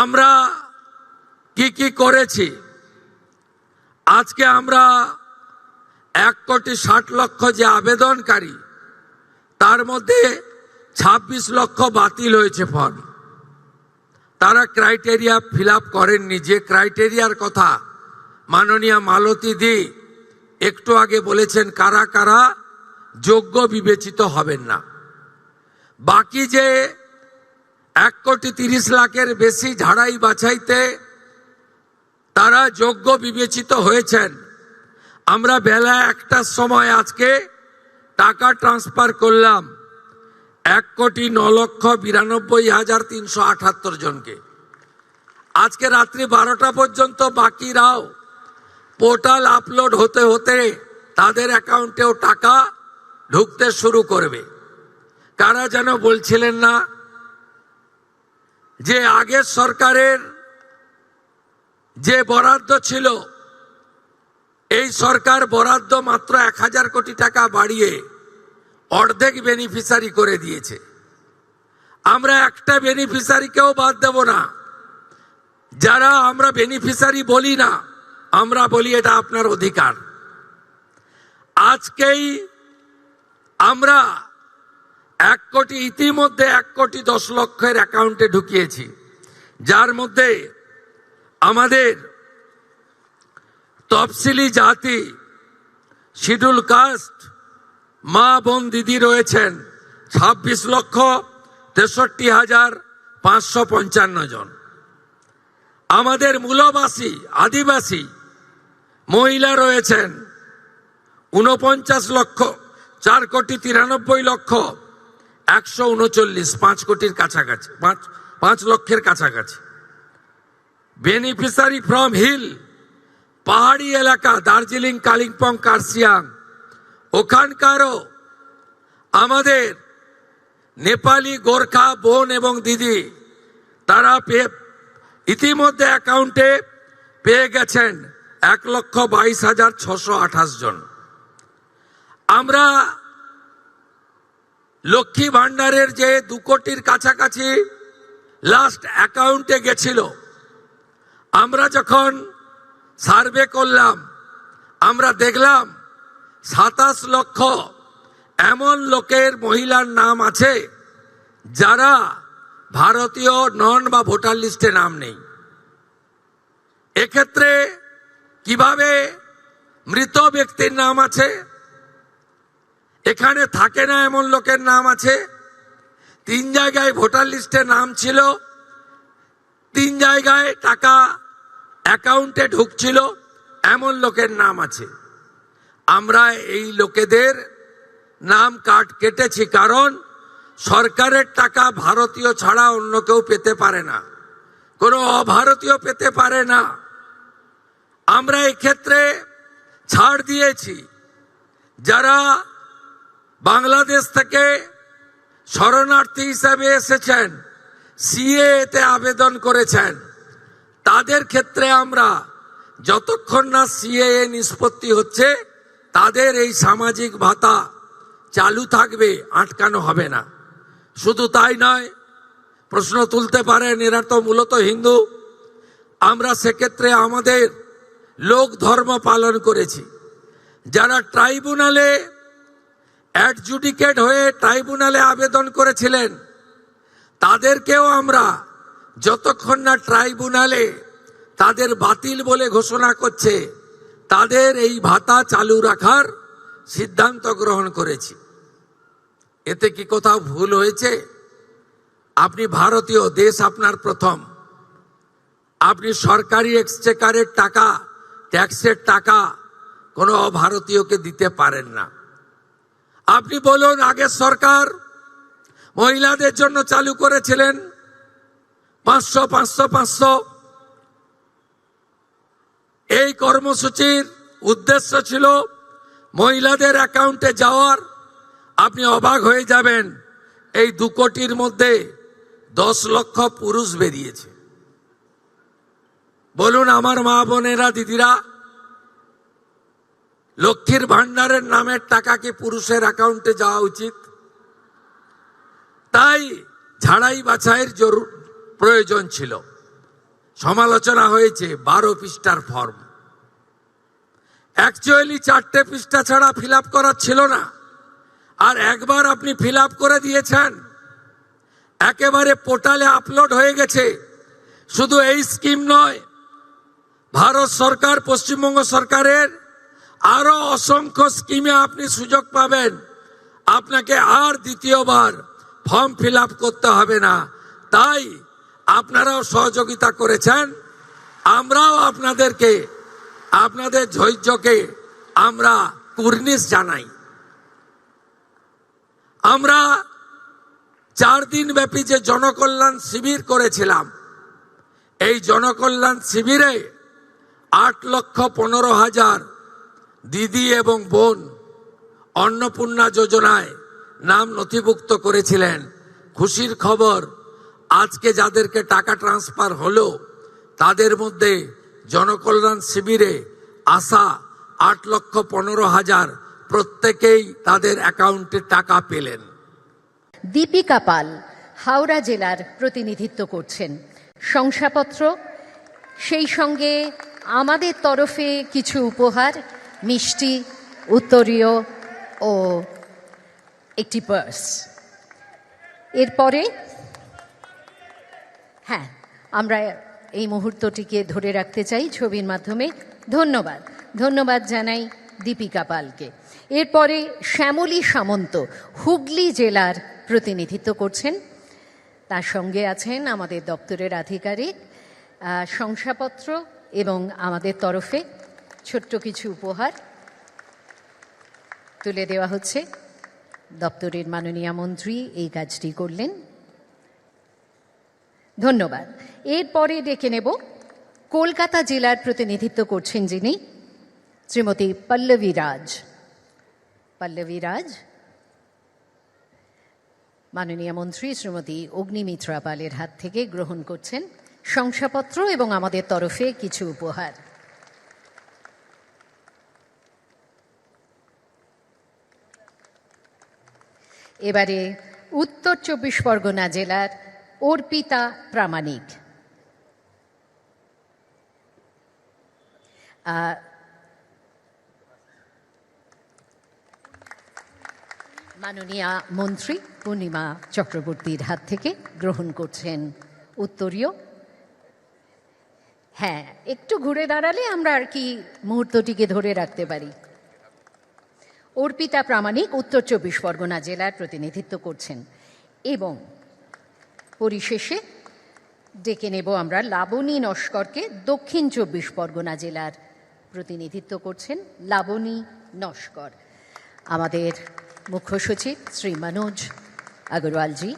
আমরা কি করেছি? আজকে আমরা 1,60,00,000 যে আবেদনকারী, তার মধ্যে 26 লক্ষ বাতিল হয়েছে ফর্ম। তারা ক্রাইটেরিয়া ফিল আপ করেননি। যে ক্রাইটেরিয়ার কথা মাননীয় মালতী দি একটু আগে বলেছেন, কারা কারা যোগ্য বিবেচিত হবেন না। বাকি যে 1,30,00,000-এর বেশি ঝাড়াই বাছাইতে তারা যোগ্য বিবেচিত হয়েছেন, আমরা বেলা 1টার সময় আজকে টাকা ট্রান্সফার করলাম 1,09,92,378 জনকে। আজকে রাত্রি 12টা পর্যন্ত বাকিরাও পোর্টাল আপলোড হতে হতে তাদের অ্যাকাউন্টেও টাকা ঢুকতে শুরু করবে। কারা যেন বলছিলেন না যে আগের সরকারের যে বরাদ্দ ছিল, এই সরকার বরাদ্দ মাত্র 1,000 কোটি টাকা বাড়িয়ে অর্ধেক বেনিফিশিয়ারি করে দিয়েছে। আমরা একটা বেনিফিশিয়ারিকেও বাদ দেব না। যারা আমরা বেনিফিশিয়ারি বলি না, আমরা বলি এটা আপনার অধিকার। আজকেই আমরা 1 কোটি, ইতিমধ্যে 1,10,00,000-এর অ্যাকাউন্টে ঢুকিয়েছি, যার মধ্যে আমাদের তফসিলি জাতি, শিডিউল কাস্ট মা বোন দিদি রয়েছেন 26,63,555 জন। আমাদের মূলবাসী আদিবাসী মহিলা রয়েছেন 49,04,93,139, 5 কোটির কাছাকাছি, 5 লক্ষের কাছাকাছি। বেনিফিশিয়ারি ফ্রম হিল, পাহাড়ি এলাকা, দার্জিলিং, কালিম্পং, কার্শিয়াং, ওখানকারও আমাদের নেপালি গোর্খা বোন এবং দিদি, তারা ইতিমধ্যে অ্যাকাউন্টে পেয়ে গেছেন 1,22,628 জন। আমরা লক্ষ্মী ভান্ডারের যে 2 কোটির কাছাকাছি লাস্ট অ্যাকাউন্টে গেছিল, আমরা যখন সার্ভে করলাম, আমরা দেখলাম 27 লক্ষ এমন লোকের, মহিলার নাম আছে যারা ভারতীয় নন বা ভোটার লিস্টে নাম নেই। এক্ষেত্রে কিভাবে মৃত ব্যক্তির নাম আছে, এখানে থাকে না এমন লোকের নাম আছে, 3 জায়গায় ভোটার লিস্টে নাম ছিল, 3 জায়গায় টাকা অ্যাকাউন্টে ঢুকছিল, এমন লোকের নাম আছে। আমরা এই লোকেদের নাম কেটেছি, কারণ সরকারের টাকা ভারতীয় ছাড়া অন্য কেউ পেতে পারে না, কোনো অভারতীয় পেতে পারে না। আমরা এই ক্ষেত্রে ছাড় দিয়েছি। যারা বাংলাদেশ থেকে শরণার্থী হিসাবে এসেছেন, সিএতে আবেদন করেছেন, তাদের ক্ষেত্রে আমরা যতক্ষণ না সিএএ নিষ্পত্তি হচ্ছে, তাদের এই সামাজিক ভাতা চালু থাকবে, আটকানো হবে না। শুধু তাই নয়, প্রশ্ন তুলতে পারেন এরা তো মূলত হিন্দু। আমরা সেক্ষেত্রে আমাদের লোক ধর্ম পালন করেছি। যারা ট্রাইব্যুনালে অ্যাডজুডিকেট হয়ে ট্রাইব্যুনালে আবেদন করেছিলেন, তাদেরকেও আমরা যতক্ষণ না ট্রাইব্যুনালে তাদের বাতিল বলে ঘোষণা করছে, তাদের এই ভাতা চালু রাখার সিদ্ধান্ত গ্রহণ করেছি। এতে কি কোথাও ভুল হয়েছে? আপনি ভারতীয়, দেশ আপনার প্রথম। আপনি সরকারি এক্সচেকারের টাকা, ট্যাক্সের টাকা কোনো অভারতীয়কে দিতে পারেন না। আপনি বলুন, আগের সরকার মহিলাদের জন্য চালু করেছিলেন 500 500 500। এই কর্মসূচির উদ্দেশ্য ছিল মহিলাদের অ্যাকাউন্টে যাওয়ার। আপনি অবাক হয়ে যাবেন, এই 2 কোটির মধ্যে 10 লক্ষ পুরুষ বেরিয়েছে। বলুন আমার মা বোনেরা, দিদিরা, লক্ষ্মীর ভান্ডারের নামের টাকা কি পুরুষের অ্যাকাউন্টে যাওয়া উচিত? তাই ঝাড়াই বাছাইয়ের প্রয়োজন ছিল। সমালোচনা হয়েছে 12 পৃষ্ঠার ফর্ম। অ্যাকচুয়ালি 4টে পৃষ্ঠা ছাড়া ফিল আপ করার ছিল না, আর একবার আপনি ফিল আপ করে দিয়েছেন, একেবারে পোর্টালে আপলোড হয়ে গেছে। শুধু এই স্কিম নয়, ভারত সরকার, পশ্চিমবঙ্গ সরকারের আরো অসংখ্য স্কিমে আপনি সুযোগ পাবেন। আপনাকে আর দ্বিতীয়বার ফর্ম ফিল আপ করতে হবে না। তাই আপনারাও সহযোগিতা করেছেন, আমরাও আপনাদেরকে, আপনাদের ধৈর্যকে আমরা কুর্নিশ জানাই। আমরা 4 দিন ব্যাপী যে জনকল্যাণ শিবির করেছিলাম, এই জনকল্যাণ শিবিরে 8,15,000 দিদি এবং বোন অন্নপূর্ণা যোজনায় নাম নথিভুক্ত করেছিলেন। খুশির খবর, আজকে যাদেরকে টাকা ট্রান্সফার হলো তাদের মধ্যে জনকল্যাণ শিবিরে আসা 8,15,000 প্রত্যেকেই তাদের অ্যাকাউন্টে টাকা পেলেন। দীপিকা পাল হাওড়া জেলার প্রতিনিধিত্ব করছেন। শংসাপত্র, সেই সঙ্গে আমাদের তরফে কিছু উপহার, মিষ্টি, উত্তরীয় ও একটি পার্স। এরপরে হ্যাঁ, আমরা এই মুহূর্তটিকে ধরে রাখতে চাই ছবির মাধ্যমে। ধন্যবাদ জানাই দীপিকা পালকে। এরপরে শ্যামলী সামন্ত হুগলি জেলার প্রতিনিধিত্ব করছেন, তার সঙ্গে আছেন আমাদের দপ্তরের আধিকারিক। শংসাপত্র এবং আমাদের তরফে ছোট্ট কিছু উপহার তুলে দেওয়া হচ্ছে। দপ্তরের মাননীয় মন্ত্রী এই কাজটি করলেন, ধন্যবাদ। এরপরে ডেকে নেব কলকাতা জেলার প্রতিনিধিত্ব করছেন যিনি, শ্রীমতী পল্লবী রাজ। মাননীয় মন্ত্রী শ্রীমতী অগ্নিমিত্রা পালের হাত থেকে গ্রহণ করছেন শংসাপত্র এবং আমাদের তরফে কিছু উপহার। এবারে উত্তর 24 পরগনা জেলার অর্পিতা প্রামাণিক। মাননীয় মন্ত্রী পূর্ণিমা চক্রবর্তীর হাত থেকে গ্রহণ করছেন উত্তরীয়। হ্যাঁ, একটু ঘুরে দাঁড়ালে আমরা আর কি মুহূর্তটিকে ধরে রাখতে পারি। অর্পিতা প্রামাণিক উত্তর 24 পরগনা জেলার প্রতিনিধিত্ব করছেন। এবং পরিশেষে ডেকে নেব আমরা লাবণী নস্করকে, দক্ষিণ 24 পরগনা জেলার প্রতিনিধিত্ব করছেন লাবণী নস্কর। আমাদের মুখ্য সচিব শ্রী মনোজ আগরওয়ালজি